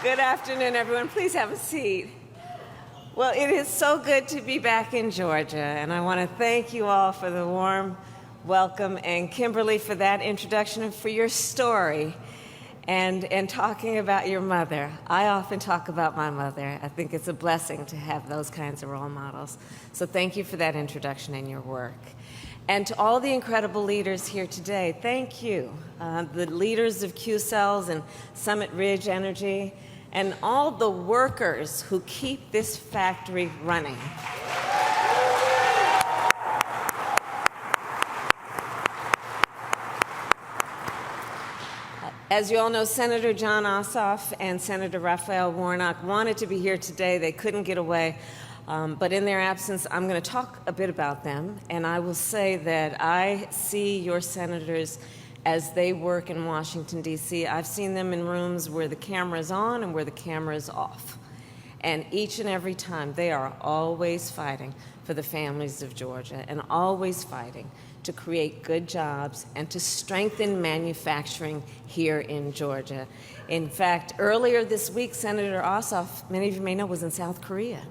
Good afternoon, everyone. Please have a seat. Well, it is so good to be back in Georgia, and I want to thank you all for the warm welcome, and Kimberly for that introduction and for your story, and talking about your mother. I often talk about my mother. I think it's a blessing to have those kinds of role models. So thank you for that introduction and your work. And to all the incredible leaders here today, thank you. The leaders of Q-Cells and Summit Ridge Energy, and all the workers who keep this factory running. As you all know, Senator John Ossoff and Senator Raphael Warnock wanted to be here today. They couldn't get away. But in their absence, I'm going to talk a bit about them, and I will say that I see your senators as they work in Washington, D.C. I've seen them in rooms where the camera's on and where the camera's off. And each and every time, they are always fighting for the families of Georgia and always fighting to create good jobs and to strengthen manufacturing here in Georgia. In fact, earlier this week, Senator Ossoff, many of you may know, was in South Korea.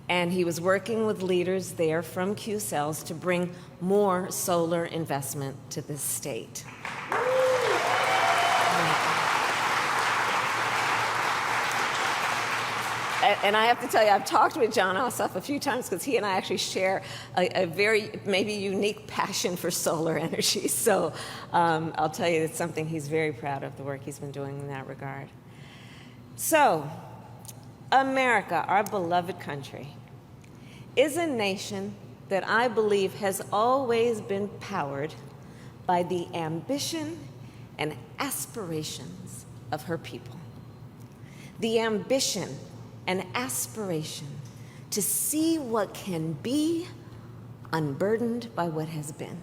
And he was working with leaders there from Q-Cells to bring more solar investment to this state. And I have to tell you, I've talked with John Ossoff a few times because he and I actually share a very maybe unique passion for solar energy. So I'll tell you, it's something he's very proud of, the work he's been doing in that regard. So, America, our beloved country, is a nation that I believe has always been powered by the ambition and aspirations of her people. The ambition and aspiration to see what can be unburdened by what has been.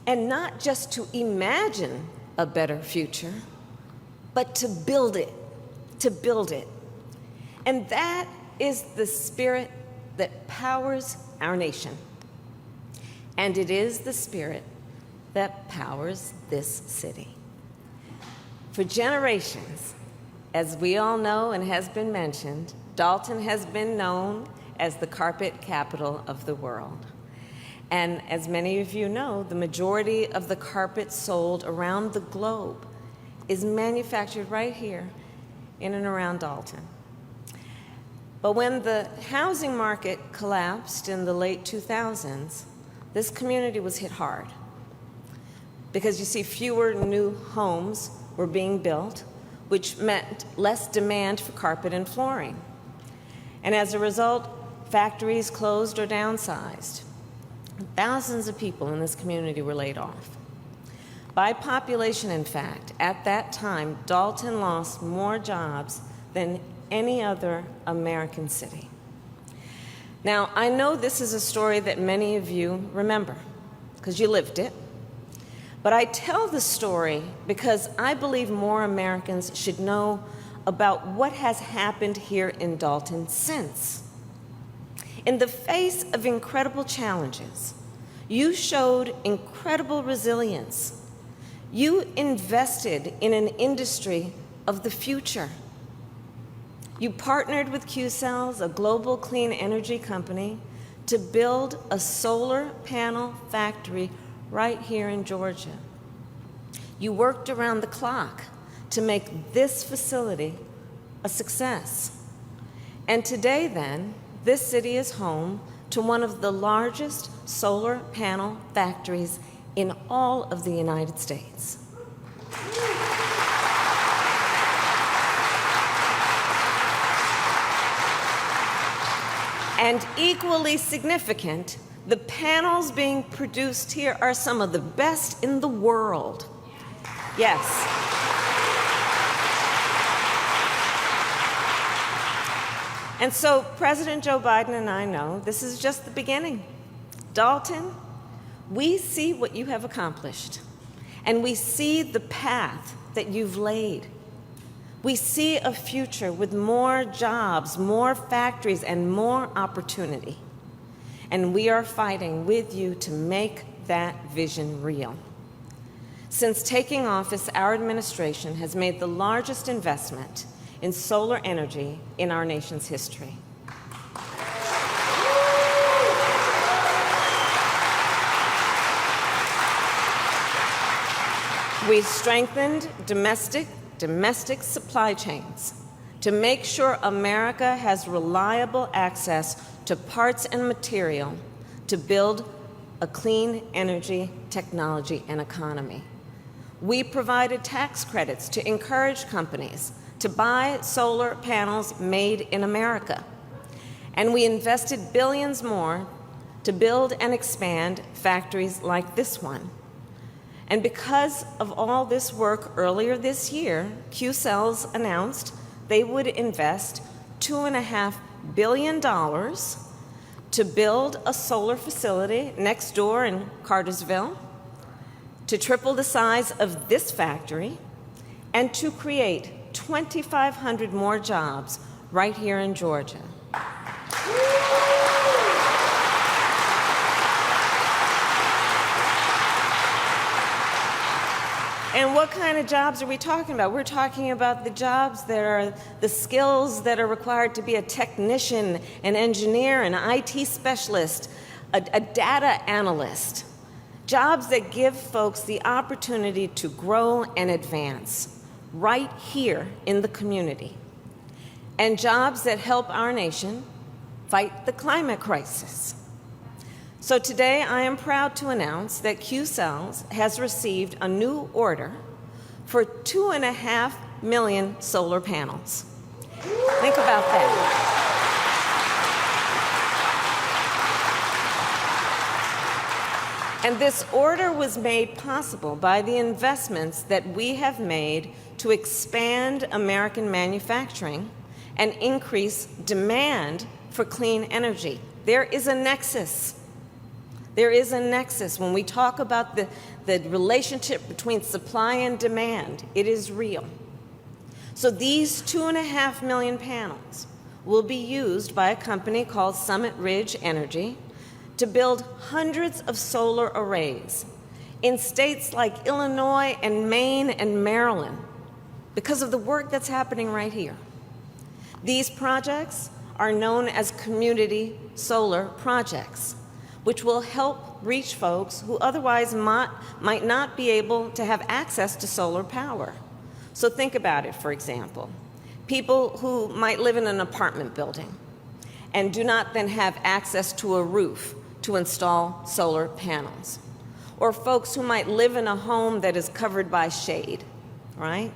And not just to imagine a better future, but to build it, to build it. And that is the spirit that powers our nation. And it is the spirit that powers this city. For generations, as we all know and has been mentioned, Dalton has been known as the carpet capital of the world. And as many of you know, the majority of the carpet sold around the globe is manufactured right here in and around Dalton. But when the housing market collapsed in the late 2000s, this community was hit hard. Because you see, fewer new homes were being built, which meant less demand for carpet and flooring. And as a result, factories closed or downsized. Thousands of people in this community were laid off. By population, in fact, at that time, Dalton lost more jobs than any other American city. Now, I know this is a story that many of you remember, because you lived it. But I tell the story because I believe more Americans should know about what has happened here in Dalton since. In the face of incredible challenges, you showed incredible resilience. You invested in an industry of the future. You partnered with Q-Cells, a global clean energy company, to build a solar panel factory right here in Georgia. You worked around the clock to make this facility a success. And today, then, this city is home to one of the largest solar panel factories in all of the United States. And equally significant, the panels being produced here are some of the best in the world. Yes. And so President Joe Biden and I know this is just the beginning. Dalton, we see what you have accomplished, and we see the path that you've laid. We see a future with more jobs, more factories, and more opportunity. And we are fighting with you to make that vision real. Since taking office, our administration has made the largest investment in solar energy in our nation's history. We strengthened domestic supply chains to make sure America has reliable access to parts and material to build a clean energy technology and economy. We provided tax credits to encourage companies to buy solar panels made in America. And we invested billions more to build and expand factories like this one. And because of all this work earlier this year, Qcells announced they would invest $2.5 billion to build a solar facility next door in Cartersville, to triple the size of this factory, and to create 2,500 more jobs right here in Georgia. And what kind of jobs are we talking about? We're talking about the jobs that are the skills that are required to be a technician, an engineer, an IT specialist, a data analyst. Jobs that give folks the opportunity to grow and advance right here in the community. And jobs that help our nation fight the climate crisis. So today, I am proud to announce that Qcells has received a new order for 2.5 million solar panels. Think about that. And this order was made possible by the investments that we have made to expand American manufacturing and increase demand for clean energy. There is a nexus. There is a nexus. When we talk about the relationship between supply and demand, it is real. So these 2.5 million panels will be used by a company called Summit Ridge Energy to build hundreds of solar arrays in states like Illinois and Maine and Maryland because of the work that's happening right here. These projects are known as community solar projects, which will help reach folks who otherwise might not be able to have access to solar power. So think about it, for example. People who might live in an apartment building and do not then have access to a roof to install solar panels. Or folks who might live in a home that is covered by shade, right?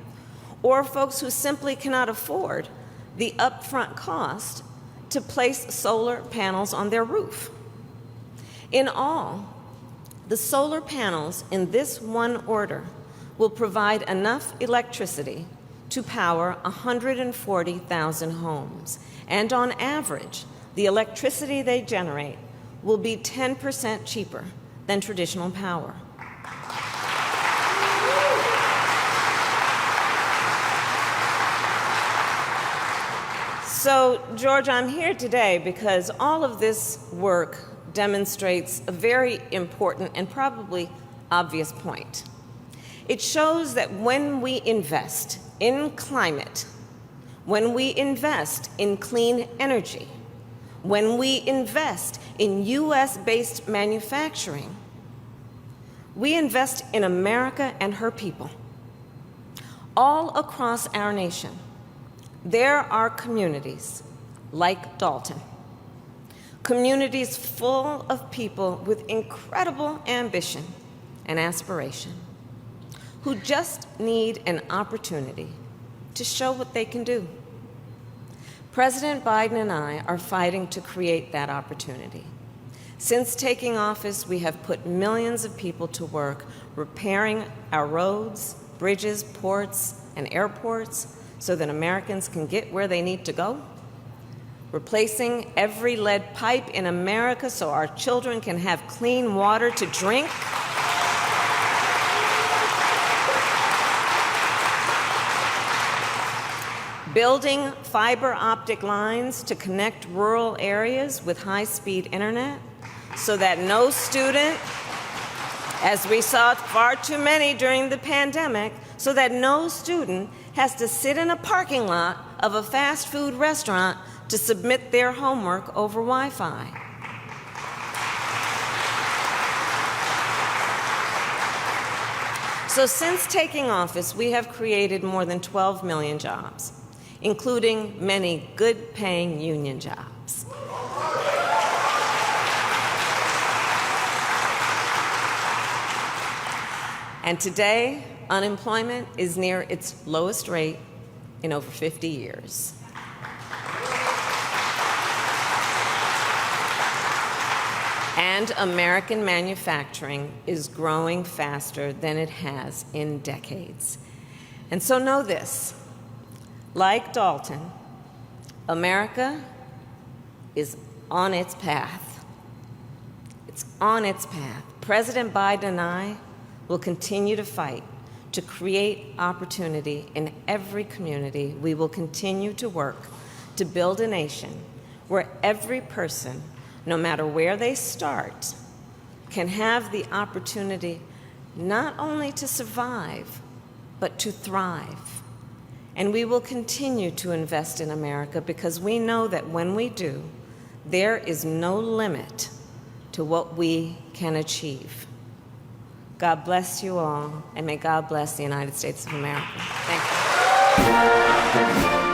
Or folks who simply cannot afford the upfront cost to place solar panels on their roof. In all, the solar panels in this one order will provide enough electricity to power 140,000 homes. And on average, the electricity they generate will be 10% cheaper than traditional power. So, George, I'm here today because all of this work demonstrates a very important and probably obvious point. It shows that when we invest in climate, when we invest in clean energy, when we invest in US-based manufacturing, we invest in America and her people. All across our nation, there are communities like Dalton, communities full of people with incredible ambition and aspiration, who just need an opportunity to show what they can do. President Biden and I are fighting to create that opportunity. Since taking office, we have put millions of people to work repairing our roads, bridges, ports, and airports so that Americans can get where they need to go, replacing every lead pipe in America so our children can have clean water to drink, building fiber optic lines to connect rural areas with high-speed internet so that no student, as we saw far too many during the pandemic, so that no student has to sit in a parking lot of a fast food restaurant to submit their homework over Wi-Fi. So since taking office, we have created more than 12 million jobs, including many good-paying union jobs. And today, unemployment is near its lowest rate in over 50 years. And American manufacturing is growing faster than it has in decades. And so know this, like Dalton, America is on its path. It's on its path. President Biden and I will continue to fight to create opportunity in every community. We will continue to work to build a nation where every person, no matter where they start, can have the opportunity not only to survive, but to thrive. And we will continue to invest in America because we know that when we do, there is no limit to what we can achieve. God bless you all, and may God bless the United States of America. Thank you.